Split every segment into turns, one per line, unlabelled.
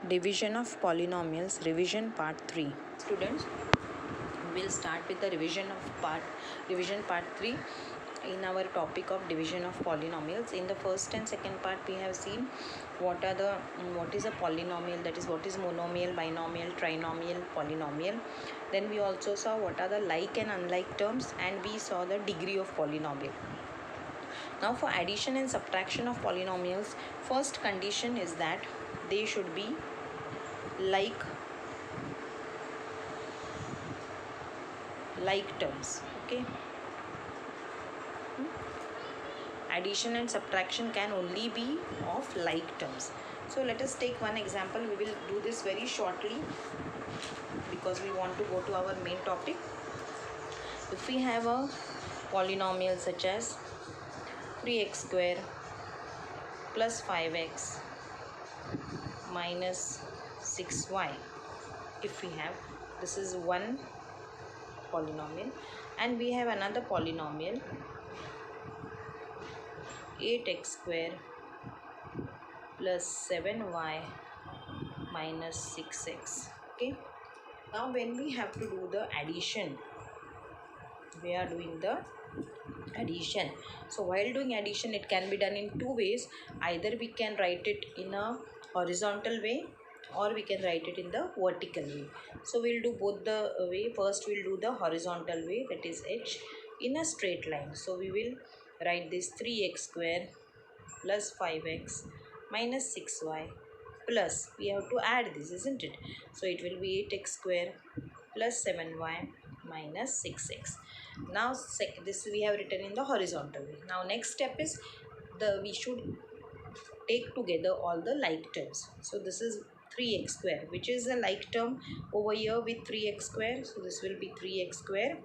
Division of polynomials, revision part 3. Students, we'll start with the revision part 3 in our topic of division of polynomials. In the first and second part we have seen what is a polynomial, that is what is monomial, binomial, trinomial, polynomial. Then we also saw what are the like and unlike terms, and we saw the degree of polynomial. Now for addition and subtraction of polynomials, first condition is that they should be like terms. Okay, addition and subtraction can only be of like terms. So let us take one example. We will do this very shortly because we want to go to our main topic. If we have a polynomial such as 3x square plus 5x minus 6y, if we have, this is one polynomial, and we have another polynomial 8x square plus 7y minus 6x. Okay, now when we have to do the addition, we are doing the addition. So while doing addition, it can be done in two ways. Either we can write it in a horizontal way or we can write it in the vertical way. So we'll do both the way. First we'll do the horizontal way, that is h in a straight line. So we will write this 3x square plus 5x minus 6y plus, we have to add this, isn't it? So it will be 8x square plus 7y minus 6x. Now this we have written in the horizontal way. Now next step is we should take together all the like terms. So this is 3x square, which is a like term over here with 3x square. So this will be 3x square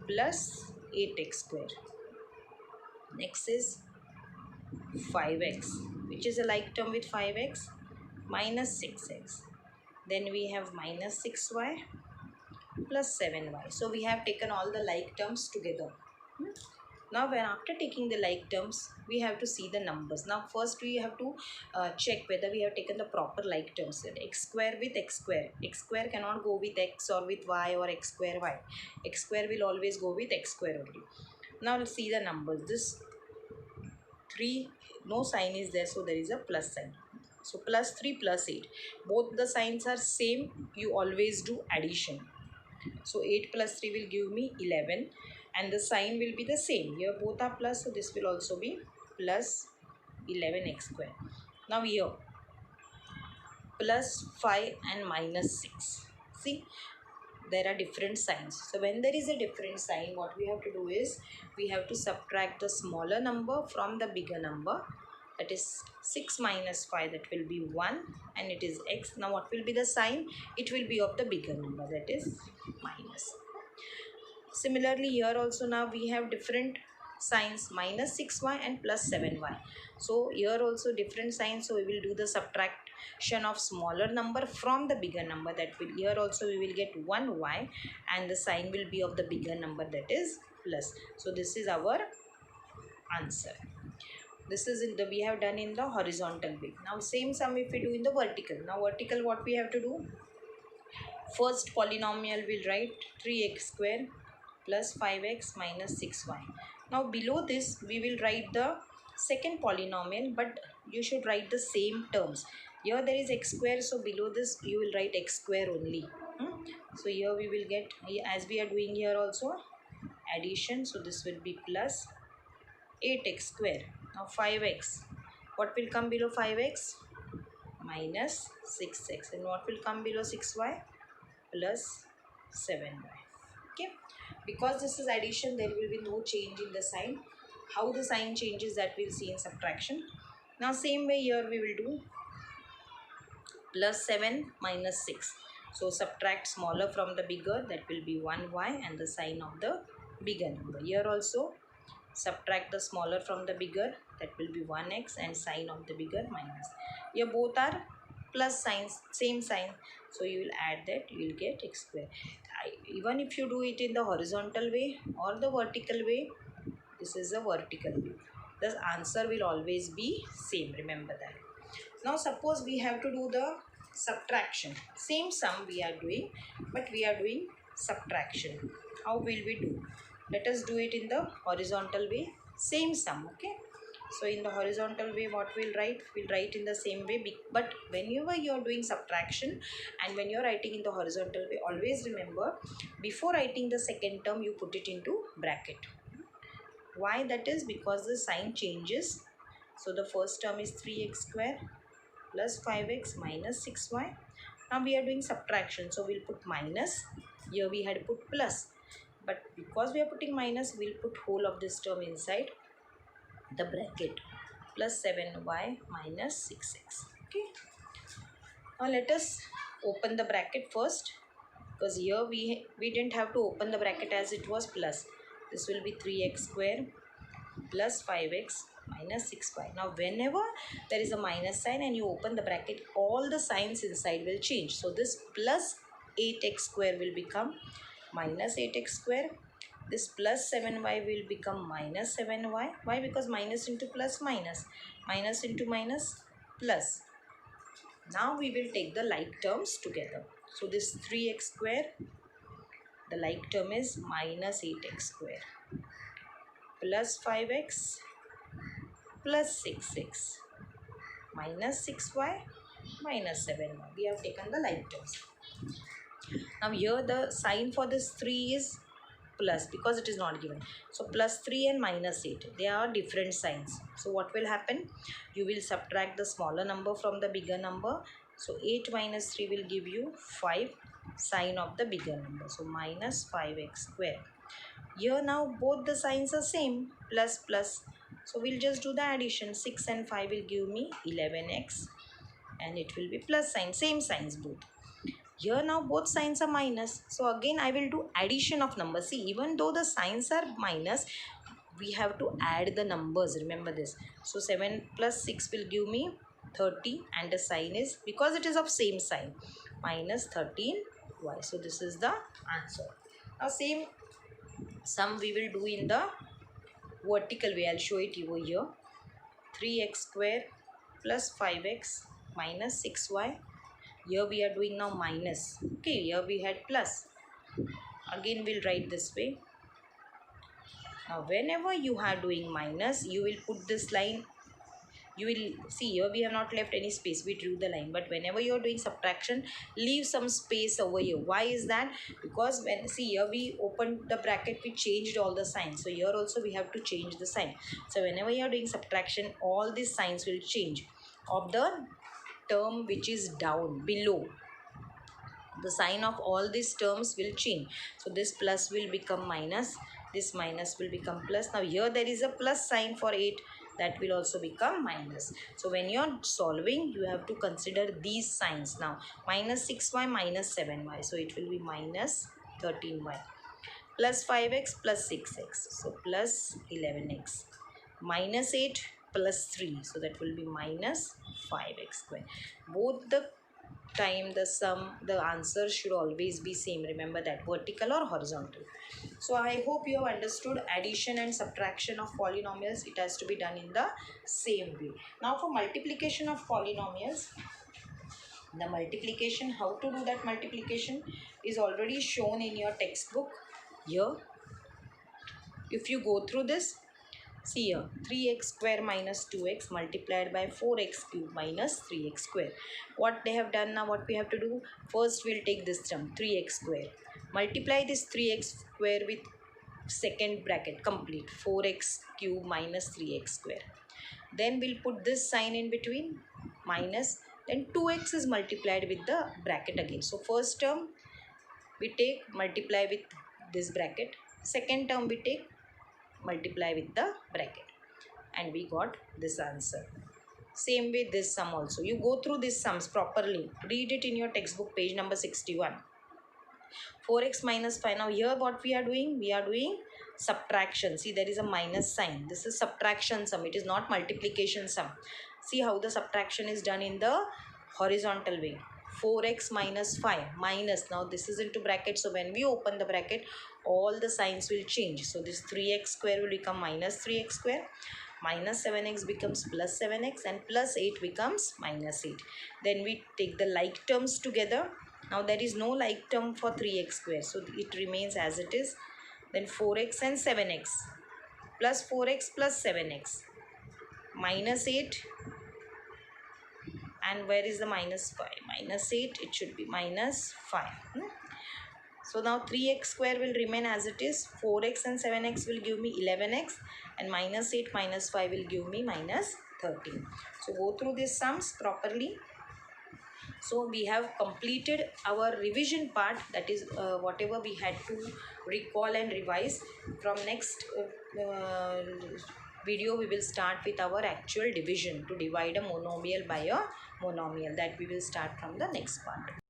plus 8x square. Next is 5x, which is a like term with 5x minus 6x. Then we have minus 6y plus 7y. So we have taken all the like terms together. Now when after taking the like terms, we have to see the numbers. Now first we have to check whether we have taken the proper like terms. X square with x square. X square cannot go with x or with y or x square y. X square will always go with x square only. Now let's see the numbers. This 3, no sign is there, so there is a plus sign. So plus 3 plus 8. Both the signs are same. You always do addition. So 8 plus 3 will give me 11, and the sign will be the same. Here both are plus, so this will also be plus 11x square. Now here plus 5 and minus 6. See, there are different signs. So when there is a different sign, what we have to do is we have to subtract the smaller number from the bigger number. That is 6 minus 5, that will be 1, and it is x. Now what will be the sign? It will be of the bigger number, that is minus. Similarly here also now we have different signs, minus 6y and plus 7y. So here also different signs, so we will do the subtraction of smaller number from the bigger number. That will, here also we will get 1y, and the sign will be of the bigger number, that is plus. So this is our answer. This is we have done in the horizontal way. Now same sum if we do in the vertical. Now vertical, what we have to do? First polynomial will write 3x square plus 5x minus 6y. Now below this we will write the second polynomial, but you should write the same terms. Here there is x square, so below this you will write x square only. So here we will get, as we are doing here also, addition. So this will be plus 8x square. Now 5x, what will come below 5x? Minus 6x. And what will come below 6y? Plus 7y. Okay, because this is addition, there will be no change in the sign. How the sign changes, that we'll see in subtraction. Now same way here we will do plus 7 minus 6. So subtract smaller from the bigger, that will be 1y, and the sign of the bigger number. Here also subtract the smaller from the bigger, that will be 1x, and sign of the bigger minus. Here both are plus signs, same sign, so you will add that, you will get x square. Even if you do it in the horizontal way or the vertical way, this is a vertical way, the answer will always be same, remember that. Now suppose we have to do the subtraction. Same sum we are doing, but we are doing subtraction. How will we do? Let us do it in the horizontal way. Same sum, okay? So in the horizontal way, what we'll write? We'll write in the same way. But whenever you're doing subtraction and when you're writing in the horizontal way, always remember, before writing the second term, you put it into bracket. Why that is? Because the sign changes. So the first term is 3x square plus 5x minus 6y. Now we are doing subtraction, so we'll put minus. Here we had put plus, but because we are putting minus, we'll put whole of this term inside the bracket, plus 7y minus 6x. Okay, now let us open the bracket first, because here we didn't have to open the bracket as it was plus. This will be 3x square plus 5x minus 6y. Now whenever there is a minus sign and you open the bracket, all the signs inside will change. So this plus 8x square will become minus 8x square. This plus 7y will become minus 7y. Why? Because minus into plus minus. Minus into minus plus. Now we will take the like terms together. So this 3x square, the like term is minus 8x square plus 5x plus 6x minus 6y minus 7y. We have taken the like terms. Now here the sign for this 3 is plus because it is not given. So plus 3 and minus 8, they are different signs. So what will happen? You will subtract the smaller number from the bigger number. So 8 minus 3 will give you 5, sign of the bigger number. So minus 5x square. Here now both the signs are same, plus plus. So we'll just do the addition. 6 and 5 will give me 11x and it will be plus sign, same signs both. Here now both signs are minus. So again I will do addition of numbers. See, even though the signs are minus, we have to add the numbers. Remember this. So 7 plus 6 will give me 30 and the sign is, because it is of same sign, minus 13y. So this is the answer. Now same sum we will do in the vertical way. I'll show it over here. 3x square plus 5x minus 6y. Here we are doing now minus. Okay, here we had plus. Again we'll write this way. Now whenever you are doing minus, you will put this line. You will see here we have not left any space. We drew the line. But whenever you are doing subtraction, leave some space over here. Why is that? Because when, see here we opened the bracket, we changed all the signs. So here also we have to change the sign. So whenever you are doing subtraction, all these signs will change of the term which is down below. The sign of all these terms will change. So this plus will become minus, this minus will become plus. Now here there is a plus sign for 8, that will also become minus. So when you are solving, you have to consider these signs. Now minus 6y minus 7y, so it will be minus 13y plus 5x plus 6x, so plus 11x minus 8 plus 3, so that will be minus 5x square. Both the time the sum, the answer should always be same. Remember that, vertical or horizontal. So I hope you have understood addition and subtraction of polynomials. It has to be done in the same way. Now for multiplication of polynomials, the multiplication, how to do that multiplication is already shown in your textbook. Here if you go through this, see here, 3x square minus 2x multiplied by 4x cube minus 3x square. What they have done now, what we have to do, first we'll take this term 3x square, multiply this 3x square with second bracket complete, 4x cube minus 3x square. Then we'll put this sign in between, minus, then 2x is multiplied with the bracket again. So first term we take multiply with this bracket, second term we take multiply with the bracket, and we got this answer. Same way this sum also. You go through these sums properly. Read it in your textbook, page number 61. 4x minus 5. Now here what we are doing? We are doing subtraction. See, there is a minus sign. This is subtraction sum. It is not multiplication sum. See how the subtraction is done in the horizontal way. 4x minus 5 minus. Now this is into bracket. So when we open the bracket, all the signs will change. So this 3x square will become minus 3x square. minus 7x becomes plus 7x, and plus 8 becomes minus 8. Then we take the like terms together. Now there is no like term for 3x square, so it remains as it is. Then 4x and 7x, plus 4x plus 7x, minus 8, and where is the minus 5? Minus 8, it should be minus 5. So now 3x square will remain as it is. 4x and 7x will give me 11x, and minus 8 minus 5 will give me minus 13. So go through these sums properly. So we have completed our revision part, that is whatever we had to recall and revise. From next video we will start with our actual division, to divide a monomial by a monomial. That we will start from the next part.